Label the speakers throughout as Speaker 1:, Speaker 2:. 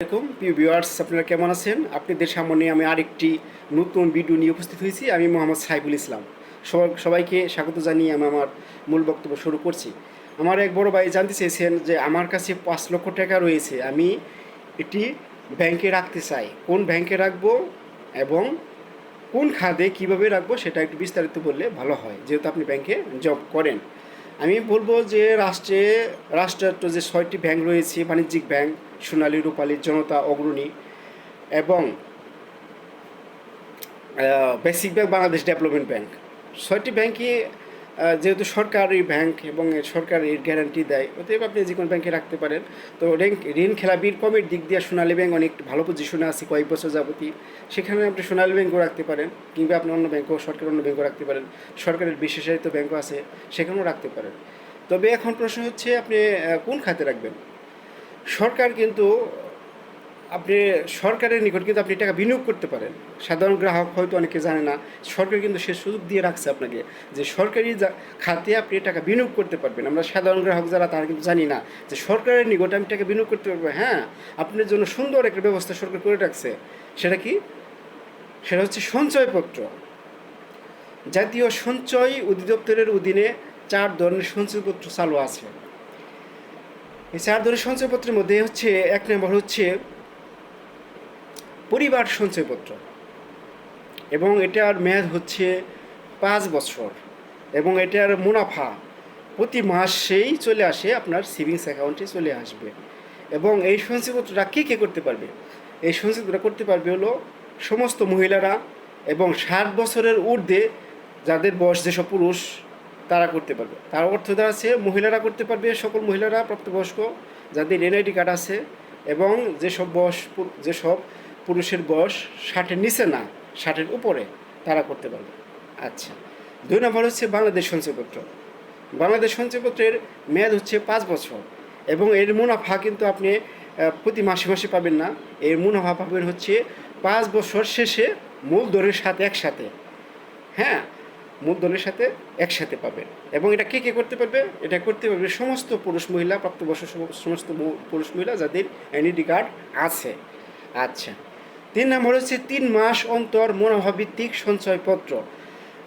Speaker 1: এরকম প্রিয় ভিউয়ার্স, আপনারা কেমন আছেন? আপনাদের সামনে আমি আরেকটি নতুন ভিডিও নিয়ে উপস্থিত হয়েছি। আমি মোহাম্মদ সাইফুল ইসলাম। সবাইকে স্বাগত জানিয়ে আমি আমার মূল বক্তব্য শুরু করছি। আমার এক বড় ভাই জানতে চেয়েছেন যে আমার কাছে 5 লক্ষ টাকা রয়েছে, আমি এটি ব্যাংকে রাখতে চাই, কোন ব্যাংকে রাখবো এবং কোন খাতে কীভাবে রাখবো সেটা একটু বিস্তারিত বললে ভালো হয়, যেহেতু আপনি ব্যাংকে জব করেন। আমি বলবো যে রাষ্ট্রায়ত্ত যে 6টি ব্যাংক রয়েছে, বাণিজ্যিক ব্যাংক সোনালী, রূপালী, জনতা, অগ্রণী এবং basic bank, Bangladesh development bank, 6টি ব্যাংকই যেহেতু সরকারি ব্যাংক এবং সরকার এর গ্যারান্টি দেয়, অতএব আপনি যে কোনো ব্যাংকে রাখতে পারেন। তো ঋণ খেলাপির কমের দিক দিয়ে সোনালী ব্যাংক অনেক ভালো পজিশনে আছে কয়েক বছর যাবতীয়, সেখানে আপনি সোনালী ব্যাংকও রাখতে পারেন, কিংবা আপনি অন্য ব্যাংকও, সরকারের অন্য ব্যাংকও রাখতে পারেন। সরকারের বিশেষায়িত ব্যাংকও আছে, সেখানেও রাখতে পারেন। তবে এখন প্রশ্ন হচ্ছে আপনি কোন খাতে রাখবেন। সরকার কিন্তু আপনি সরকারের নিকট কিন্তু আপনি টাকা বিনিয়োগ করতে পারেন। সাধারণ গ্রাহক হয়তো অনেকে জানে না, সরকার কিন্তু সে সুযোগ দিয়ে রাখছে আপনাকে যে সরকারি খাতে আপনি টাকা বিনিয়োগ করতে পারবেন। আমরা সাধারণ গ্রাহক যারা, তারা কিন্তু জানি না যে সরকারের নিকট আমি টাকা বিনিয়োগ করতে পারবো। হ্যাঁ, আপনার জন্য সুন্দর একটা ব্যবস্থা সরকার করে রাখছে। সেটা কি? সেটা হচ্ছে সঞ্চয়পত্র। জাতীয় সঞ্চয় অধিদপ্তরের অধীনে 4 ধরনের সঞ্চয়পত্র চালু আছে। এই 4 ধরনের সঞ্চয়পত্রের মধ্যে হচ্ছে 1 নম্বর হচ্ছে পরিবার সঞ্চয়পত্র, এবং এটার মেয়াদ হচ্ছে 5 বছর, এবং এটার মুনাফা প্রতি মাসেই চলে আসে, আপনার সেভিংস অ্যাকাউন্টে চলে আসবে। এবং এই সঞ্চয়পত্রটা কে করতে পারবে? এই সঞ্চয়পত্রটা করতে পারবে হলো সমস্ত মহিলারা, এবং 60 বছরের ঊর্ধ্বে যাদের বয়স, যেসব পুরুষ, তারা করতে পারবে। তার অর্থ আছে মহিলারা করতে পারবে, সকল মহিলারা প্রাপ্তবয়স্ক যাদের এনআইডি কার্ড আছে, এবং যেসব পুরুষের বয়স 60-এর নিচে না, 60-এর উপরে, তারা করতে পারবে। আচ্ছা, 2 নম্বর হচ্ছে বাংলাদেশ সঞ্চয়পত্র। বাংলাদেশ সঞ্চয়পত্রের মেয়াদ হচ্ছে 5 বছর, এবং এর মুনাফা কিন্তু আপনি প্রতি মাসে মাসে পাবেন না। এর মুনাফা পাবেন হচ্ছে 5 বছর শেষে মূলধনের সাথে একসাথে। হ্যাঁ, মূলধনের সাথে একসাথে পাবেন। এবং এটা কে করতে পারবে? এটা করতে পারবে সমস্ত পুরুষ মহিলা, প্রাপ্তবয়স্ক সমস্ত পুরুষ মহিলা যাদের এনআইডি কার্ড আছে। আচ্ছা, 3 নম্বর হচ্ছে 3 মাস অন্তর মুনাফাভিত্তিক সঞ্চয়পত্র।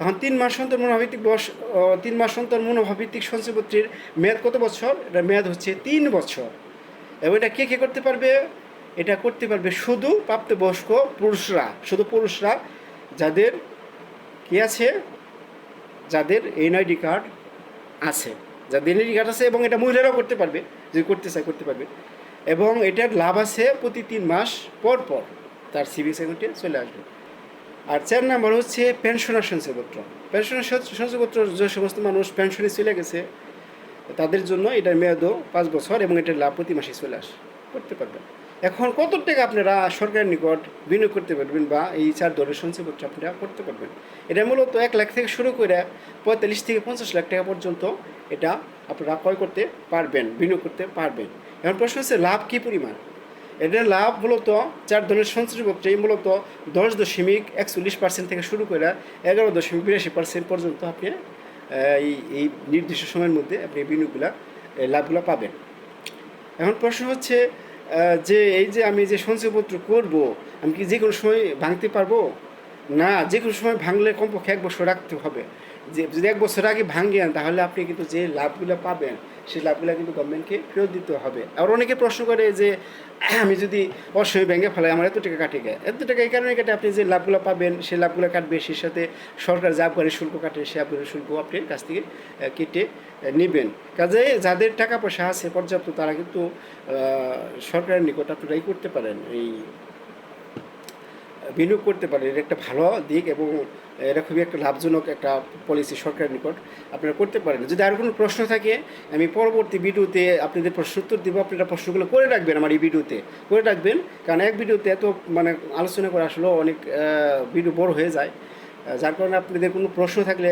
Speaker 1: এখন 3 মাস অন্তর মুনাফাভিত্তিক সঞ্চয়পত্রের মেয়াদ কত বছর? এটা মেয়াদ হচ্ছে 3 বছর। এবং এটা কে করতে পারবে? এটা করতে পারবে শুধু প্রাপ্তবয়স্ক পুরুষরা, শুধু পুরুষরা যাদের কি আছে, যাদের এনআইডি কার্ড আছে, যাদের এনআইডি কার্ড আছে। এবং এটা মহিলারাও করতে পারবে, যদি করতে চায় করতে পারবে। এবং এটার লাভ আছে প্রতি 3 মাস পর পর তার সেভিংস অ্যাকাউন্টে চলে আসবে। আর 4 নম্বর হচ্ছে পেনশনার সঞ্চয়পত্র। পেনশনার সঞ্চয়পত্র যে সমস্ত মানুষ পেনশনে চলে গেছে, তাদের জন্য এটার মেয়াদও 5 বছর, এবং এটার লাভ প্রতি মাসে চলে করতে পারবেন। এখন কত টাকা আপনারা সরকারের নিকট বিনিয়োগ করতে পারবেন, বা এই 4 ধরনের সঞ্চয়পত্র আপনারা করতে পারবেন? এটা মূলত 1 লাখ থেকে শুরু করে 45 থেকে 50 লাখ টাকা পর্যন্ত এটা আপনারা ক্রয় করতে পারবেন, বিনিয়োগ করতে পারবেন। এখন প্রশ্ন হচ্ছে লাভ কী পরিমাণ? এটার লাভ মূলত 4 ধরনের সঞ্চয়পত্রেই মূলত 10.41% থেকে শুরু করে 11.82% পর্যন্ত আপনি এই নির্দিষ্ট সময়ের মধ্যে আপনি লাভগুলো পাবেন। এখন প্রশ্ন হচ্ছে যে এই যে আমি যে সঞ্চয়পত্র করব, আমি কি যে কোনো সময় ভাঙতে পারবো? না, যে কোনো সময় ভাঙলে কমপক্ষে 1 বছর রাখতে হবে। যদি 1 বছর আগে ভাঙেন, তাহলে আপনি কিন্তু যে লাভগুলো পাবেন, সেই লাভগুলো কিন্তু গভর্নমেন্টকে ফেরত দিতে হবে। আর অনেকে প্রশ্ন করে যে আমি যদি অসময়ে ব্যাংকে ফেলাই, আমার এত টাকা কাটে গায়ে, এত টাকা এই কারণে কাটে, আপনি যে লাভগুলো পাবেন সেই লাভগুলো কাটবে, সেই সাথে সরকার যে আবগারি শুল্ক কাটে, সেই আবগারি শুল্ক আপনার কাছ থেকে কেটে নেবেন। কাজে যাদের টাকা পয়সা আছে পর্যাপ্ত, তারা কিন্তু সরকারের নিকট আপনারা করতে পারেন, এই বিনিয়োগ করতে পারেন। এটা একটা ভালো দিক, এবং এটা খুবই একটা লাভজনক একটা পলিসি সরকারের নিকট আপনারা করতে পারেন। যদি আর কোনো প্রশ্ন থাকে, আমি পরবর্তী ভিডিওতে আপনাদের প্রশ্ন উত্তর দেবো। আপনারা প্রশ্নগুলো করে রাখবেন, আমার এই ভিডিওতে করে রাখবেন, কারণ এক ভিডিওতে এত আলোচনা করে আসলে অনেক ভিডিও বড় হয়ে যায়। যার কারণে আপনাদের কোনো প্রশ্ন থাকলে,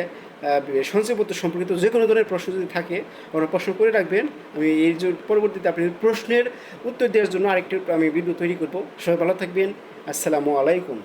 Speaker 1: সঞ্চয়পত্র সম্পর্কিত যে কোনো ধরনের প্রশ্ন যদি থাকে, আপনারা প্রশ্ন করে রাখবেন। আমি এই পরবর্তীতে আপনাদের প্রশ্নের উত্তর দেওয়ার জন্য আরেকটি আমি ভিডিও তৈরি করব। সবাই ভালো থাকবেন। আসসালামু আলাইকুম।